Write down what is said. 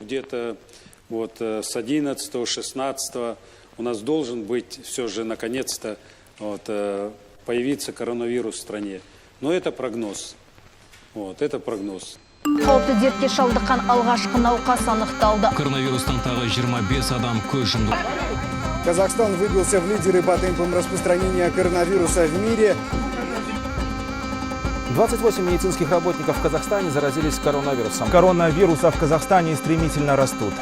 Где-то вот с 11-16 у нас должен быть все же наконец-то появиться коронавирус в стране. Но это прогноз. Это прогноз. Қауіпті дертке шалдыққан алғашқы науқас анықталды. Коронавирустан тағы 25 адам көз жұмды. Казахстан выбился в лидеры по темпам распространения коронавируса в мире. 28 медицинских работников в Казахстане заразились коронавирусом. Коронавируса в Казахстане стремительно растут.